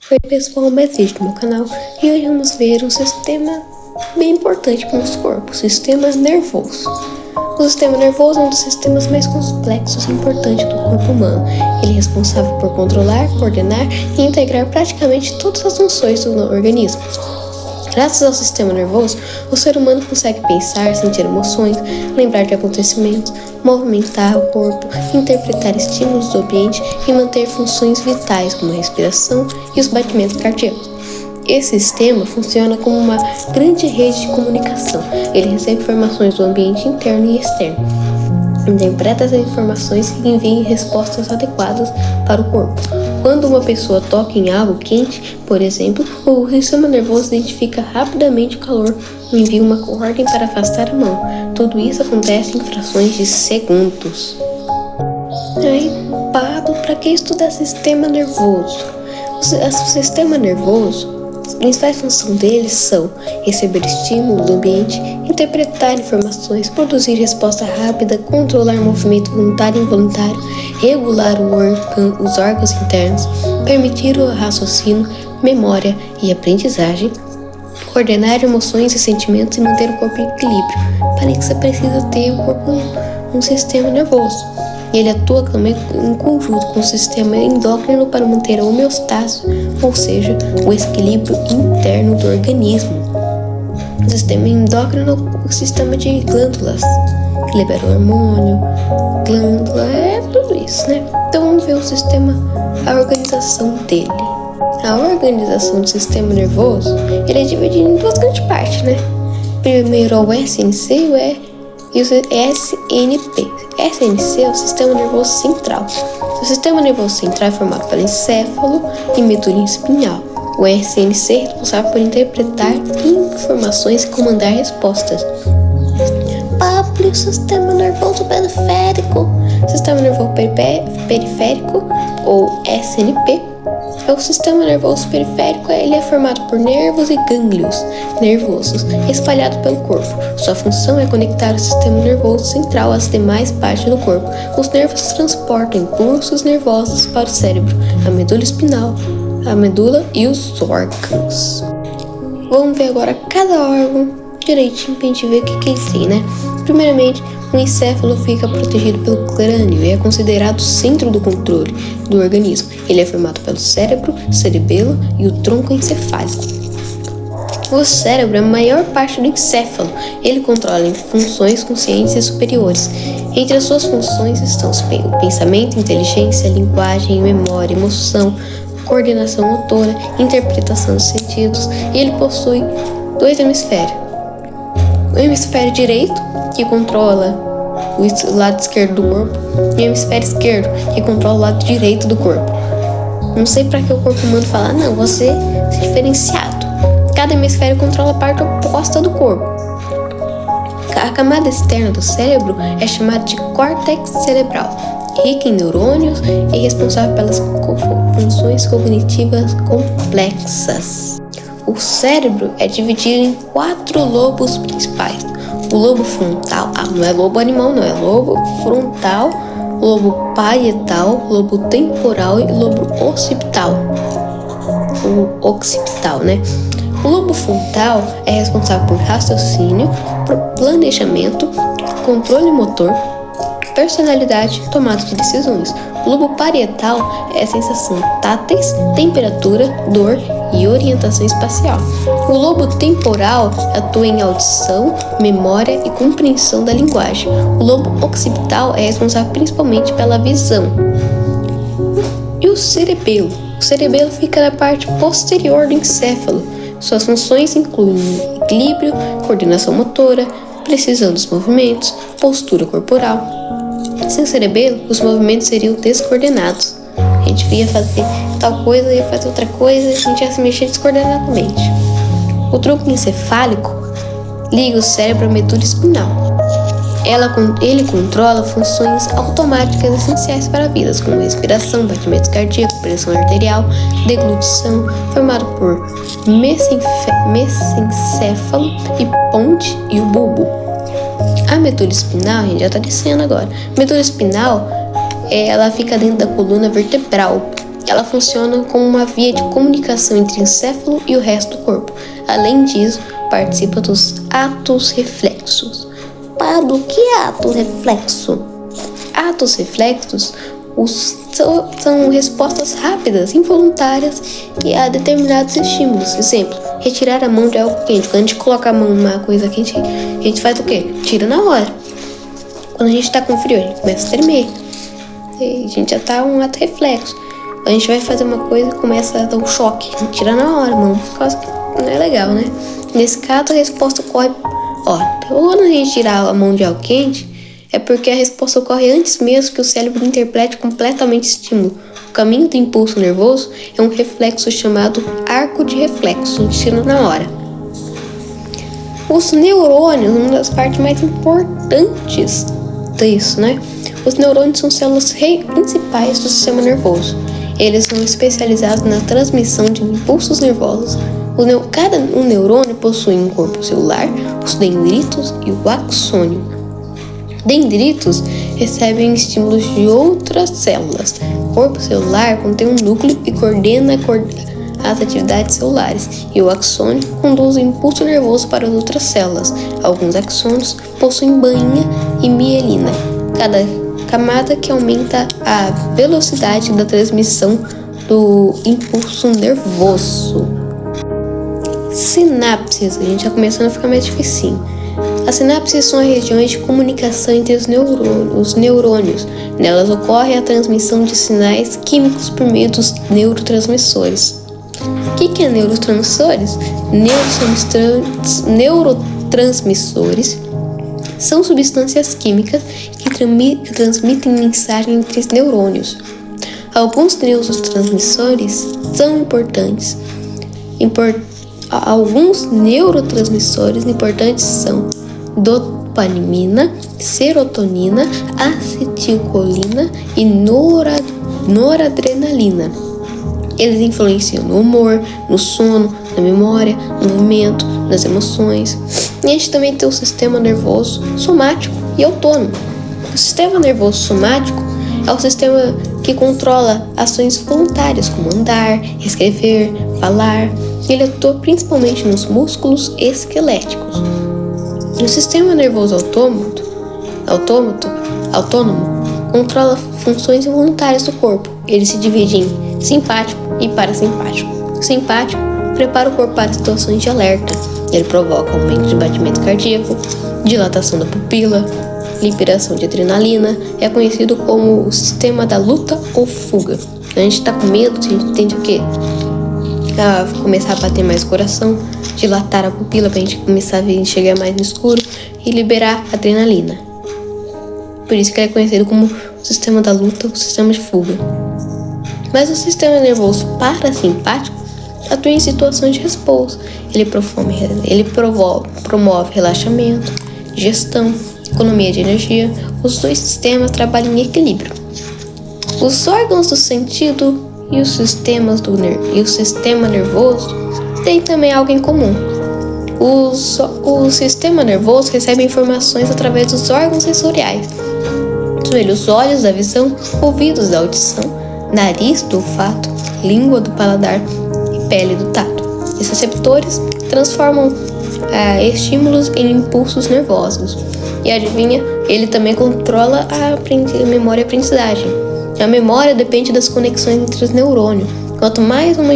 Oi pessoal, Beatriz do meu canal, e hoje vamos ver um sistema bem importante para o nosso corpo, o sistema nervoso. O sistema nervoso é um dos sistemas mais complexos e importantes do corpo humano. Ele é responsável por controlar, coordenar e integrar praticamente todas as funções do organismo. Graças ao sistema nervoso, o ser humano consegue pensar, sentir emoções, lembrar de acontecimentos, movimentar o corpo, interpretar estímulos do ambiente e manter funções vitais como a respiração e os batimentos cardíacos. Esse sistema funciona como uma grande rede de comunicação. Ele recebe informações do ambiente interno e externo, interpreta as informações e envia respostas adequadas para o corpo. Quando uma pessoa toca em algo quente, por exemplo, o sistema nervoso identifica rapidamente o calor e envia uma ordem para afastar a mão. Tudo isso acontece em frações de segundos. Aí, Pablo, para que estudar sistema nervoso? O sistema nervoso, as principais funções dele são receber estímulo do ambiente, interpretar informações, produzir resposta rápida, controlar movimento voluntário e involuntário, regular os órgãos internos, permitir o raciocínio, memória e aprendizagem, coordenar emoções e sentimentos e manter o corpo em equilíbrio. Para isso você precisa ter o corpo um sistema nervoso. Ele atua também em conjunto com o sistema endócrino para manter a homeostase, ou seja, o equilíbrio interno do organismo. O sistema endócrino é o sistema de glândulas, que libera o hormônio, glândula, tudo isso, né? Então vamos ver a organização dele. A organização do sistema nervoso, ele é dividido em duas grandes partes, né? Primeiro é o SNC e o SNP. SNC é o sistema nervoso central. O sistema nervoso central é formado pelo encéfalo e medula espinhal. O SNC é responsável por interpretar informações e comandar respostas. Pablo, o sistema nervoso periférico. O sistema nervoso periférico, ou SNP, é o sistema nervoso periférico. Ele é formado por nervos e gânglios nervosos espalhados pelo corpo. Sua função é conectar o sistema nervoso central às demais partes do corpo. Os nervos transportam impulsos nervosos para o cérebro, a medula espinal, a medula e os órgãos. Vamos ver agora cada órgão direitinho pra gente ver o que ele tem, né? Primeiramente, o encéfalo fica protegido pelo crânio e é considerado o centro do controle do organismo. Ele é formado pelo cérebro, cerebelo e o tronco encefálico. O cérebro é a maior parte do encéfalo. Ele controla funções conscientes e superiores. Entre as suas funções estão o pensamento, inteligência, linguagem, memória, emoção, coordenação motora, interpretação dos sentidos, e ele possui dois hemisférios. O hemisfério direito, que controla o lado esquerdo do corpo, e o hemisfério esquerdo, que controla o lado direito do corpo. Não sei para que o corpo humano fala, não, você é diferenciado. Cada hemisfério controla a parte oposta do corpo. A camada externa do cérebro é chamada de córtex cerebral, rica em neurônios e responsável pelas funções cognitivas complexas. O cérebro é dividido em 4 lobos principais. O lobo frontal, não é lobo animal, não, é lobo frontal, lobo parietal, lobo temporal e lobo occipital. O occipital, né? O lobo frontal é responsável por raciocínio, por planejamento, controle motor, personalidade e tomada de decisões. O lobo parietal é a sensação táteis, temperatura, dor e orientação espacial. O lobo temporal atua em audição, memória e compreensão da linguagem. O lobo occipital é responsável principalmente pela visão. E o cerebelo? O cerebelo fica na parte posterior do encéfalo. Suas funções incluem equilíbrio, coordenação motora, precisão dos movimentos, postura corporal. Sem o cerebelo, os movimentos seriam descoordenados. A gente ia fazer tal coisa, ia fazer outra coisa, a gente ia se mexer descoordenadamente. O tronco encefálico liga o cérebro à medula espinal. Ele controla funções automáticas essenciais para a vida, como respiração, batimentos cardíacos, pressão arterial, deglutição, formado por mesencéfalo e ponte e o bulbo. A medula espinal, a gente já está descendo agora. A medula espinal, ela fica dentro da coluna vertebral ela funciona como uma via de comunicação entre o encéfalo e o resto do corpo. Além disso, participa dos atos reflexos. Pablo, o que é ato reflexo? Atos reflexos são respostas rápidas, involuntárias e a determinados estímulos. Exemplo, retirar a mão de algo quente. Quando a gente coloca a mão numa coisa quente, a gente faz o quê? Tira na hora. Quando a gente tá com frio, a gente começa a tremer. E a gente já tá um ato reflexo. Quando a gente vai fazer uma coisa, começa a dar um choque. A gente tira na hora, mano, por causa que não é legal, né? Nesse caso, a resposta ocorre... quando a gente tirar a mão de algo quente, é porque a resposta ocorre antes mesmo que o cérebro interprete completamente o estímulo. O caminho do impulso nervoso é um reflexo chamado arco de reflexo. A gente tira na hora. Os neurônios, uma das partes mais importantes disso, né? Os neurônios são células principais do sistema nervoso. Eles são especializados na transmissão de impulsos nervosos. Cada neurônio possui um corpo celular, os dendritos e o axônio. Dendritos recebem estímulos de outras células. O corpo celular contém um núcleo e coordena as atividades celulares, e o axônio conduz o impulso nervoso para as outras células. Alguns axônios possuem bainha e mielina, cada camada que aumenta a velocidade da transmissão do impulso nervoso. Sinapses, a gente já começando a ficar mais dificinho. As sinapses são as regiões de comunicação entre os neurônios. Nelas ocorre a transmissão de sinais químicos por meio dos neurotransmissores. O que é neurotransmissores? Neurotransmissores são substâncias químicas que transmitem mensagem entre os neurônios. Alguns neurotransmissores são importantes. Alguns neurotransmissores importantes são dopamina, serotonina, acetilcolina e noradrenalina. Eles influenciam no humor, no sono, na memória, no movimento, nas emoções. E a gente também tem o sistema nervoso somático e autônomo. O sistema nervoso somático é o sistema que controla ações voluntárias, como andar, escrever, falar. Ele atua principalmente nos músculos esqueléticos. O sistema nervoso autônomo controla funções involuntárias do corpo. Ele se divide em simpático e parasimpático. O simpático prepara o corpo para situações de alerta. Ele provoca aumento de batimento cardíaco, dilatação da pupila, liberação de adrenalina. É conhecido como o sistema da luta ou fuga. A gente está com medo, a gente tende o quê? Começar a bater mais o coração, dilatar a pupila para a gente começar a ver, enxergar mais no escuro e liberar adrenalina. Por isso que ele é conhecido como o sistema da luta ou sistema de fuga. Mas o sistema nervoso parasimpático atua em situações de repouso. Ele promove relaxamento, digestão, economia de energia. Os dois sistemas trabalham em equilíbrio. Os órgãos do sentido e o sistema nervoso têm também algo em comum. O sistema nervoso recebe informações através dos órgãos sensoriais. Os olhos da visão, ouvidos da audição, nariz do olfato, língua do paladar e pele do tato. Esses receptores transformam estímulos em impulsos nervosos. E adivinha, ele também controla a memória e aprendizagem. A memória depende das conexões entre os neurônios. Quanto mais uma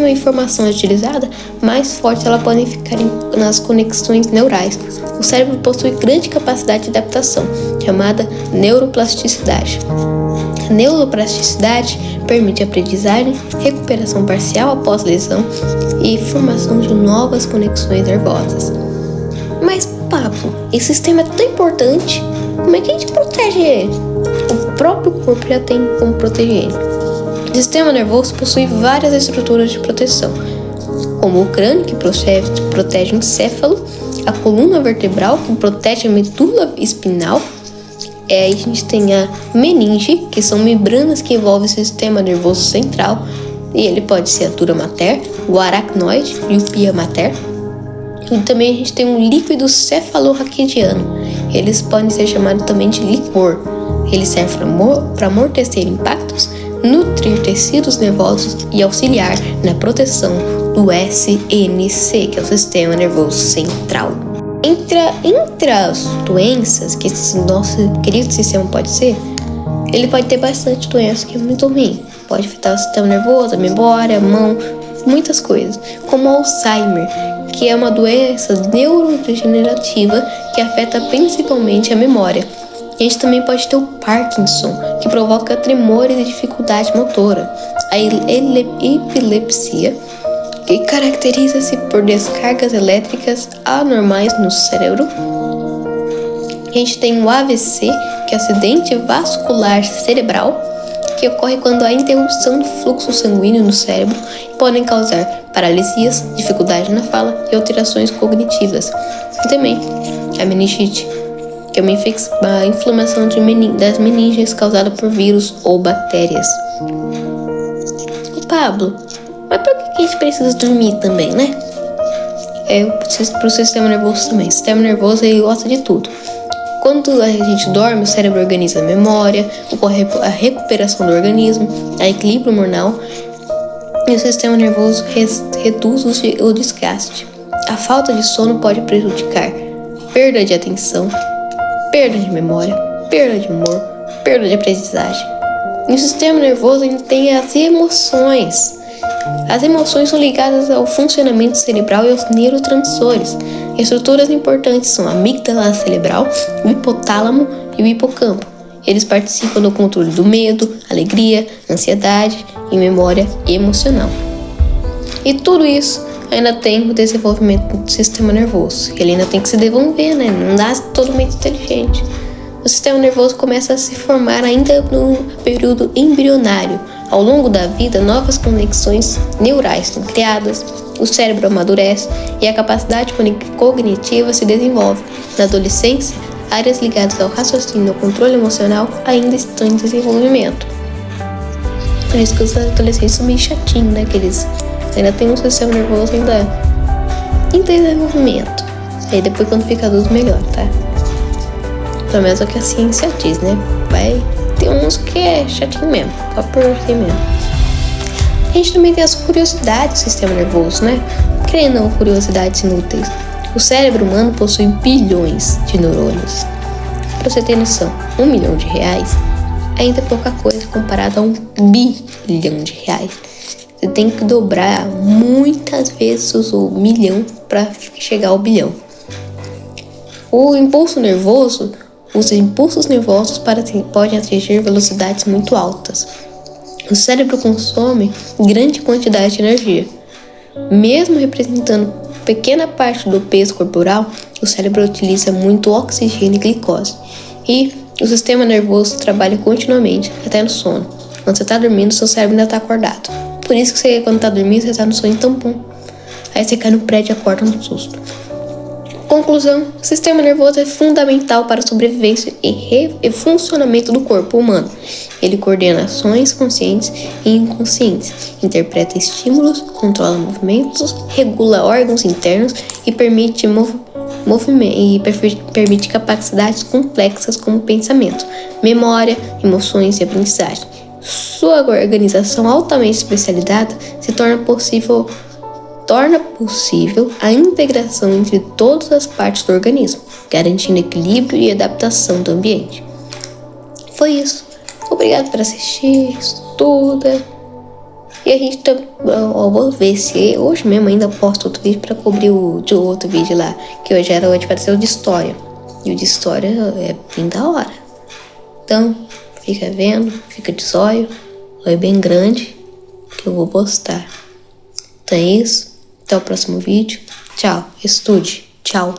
informação é utilizada, mais forte ela pode ficar nas conexões neurais. O cérebro possui grande capacidade de adaptação, chamada neuroplasticidade. A neuroplasticidade permite aprendizagem, recuperação parcial após lesão e formação de novas conexões nervosas. Mas, Pablo, esse sistema é tão importante, como é que a gente protege ele? O próprio corpo já tem como proteger ele. O sistema nervoso possui várias estruturas de proteção, como o crânio, que protege o encéfalo, a coluna vertebral, que protege a medula espinal. Aí a gente tem a meninge, que são membranas que envolvem o sistema nervoso central, e ele pode ser a dura mater, o aracnoide e o pia mater. E também a gente tem um líquido cefalorraquidiano. Eles podem ser chamados também de licor. Ele serve para amortecer impactos, nutrir tecidos nervosos e auxiliar na proteção do SNC, que é o Sistema Nervoso Central. Entre as doenças que esse nosso querido sistema pode ser, ele pode ter bastante doença que é muito ruim. Pode afetar o sistema nervoso, a memória, a mão, muitas coisas, como Alzheimer, que é uma doença neurodegenerativa que afeta principalmente a memória. A gente também pode ter o Parkinson, que provoca tremores e dificuldade motora. A epilepsia, que caracteriza-se por descargas elétricas anormais no cérebro. A gente tem o AVC, que é acidente vascular cerebral, que ocorre quando há interrupção do fluxo sanguíneo no cérebro e podem causar paralisias, dificuldade na fala e alterações cognitivas. E também a meningite, que é uma inflamação das meninges causada por vírus ou bactérias. Pablo, mas por que a gente precisa dormir também, né? Pro sistema nervoso também. O sistema nervoso, ele gosta de tudo. Quando a gente dorme, o cérebro organiza a memória, ocorre a recuperação do organismo, a equilíbrio hormonal, e o sistema nervoso reduz o desgaste. A falta de sono pode prejudicar perda de atenção, perda de memória, perda de humor, perda de aprendizagem. E o sistema nervoso ainda tem as emoções. As emoções são ligadas ao funcionamento cerebral e aos neurotransmissores. Estruturas importantes são a amígdala cerebral, o hipotálamo e o hipocampo. Eles participam do controle do medo, alegria, ansiedade e memória emocional. E tudo isso ainda tem o desenvolvimento do sistema nervoso. Ele ainda tem que se desenvolver, né? Não nasce totalmente inteligente. O sistema nervoso começa a se formar ainda no período embrionário. Ao longo da vida, novas conexões neurais são criadas, o cérebro amadurece e a capacidade cognitiva se desenvolve. Na adolescência, áreas ligadas ao raciocínio e ao controle emocional ainda estão em desenvolvimento. Por isso que os adolescentes são meio chatinhos, né? Que eles ainda têm um sistema nervoso ainda em desenvolvimento. Aí depois, quando fica adulto, melhor, tá? Pelo menos é o que a ciência diz, né? Vai ter uns que é chatinho mesmo, só por si mesmo. A gente também tem as curiosidades do sistema nervoso, né? Creio não, curiosidades inúteis. O cérebro humano possui bilhões de neurônios. Pra você ter noção, R$1 milhão ainda é pouca coisa comparado a R$1 bilhão. Você tem que dobrar muitas vezes o milhão para chegar ao bilhão. Os impulsos nervosos podem atingir velocidades muito altas. O cérebro consome grande quantidade de energia. Mesmo representando pequena parte do peso corporal, o cérebro utiliza muito oxigênio e glicose. E o sistema nervoso trabalha continuamente, até no sono. Quando você está dormindo, seu cérebro ainda está acordado. Por isso que quando está dormindo, você está no sonho tampão. Aí você cai no prédio e acorda no susto. Conclusão: o sistema nervoso é fundamental para a sobrevivência e funcionamento do corpo humano. Ele coordena ações conscientes e inconscientes, interpreta estímulos, controla movimentos, regula órgãos internos e permite capacidades complexas como pensamento, memória, emoções e aprendizagem. Sua organização altamente especializada torna possível a integração entre todas as partes do organismo, garantindo equilíbrio e adaptação do ambiente. Foi isso. Obrigado por assistir, estuda. E a gente vou ver se hoje mesmo ainda posto outro vídeo para cobrir o de outro vídeo lá, que hoje vai ser o de história. E o de história é bem da hora. Então, fica vendo, fica de zóio bem grande, que eu vou postar. Então é isso. Até o próximo vídeo. Tchau. Estude. Tchau.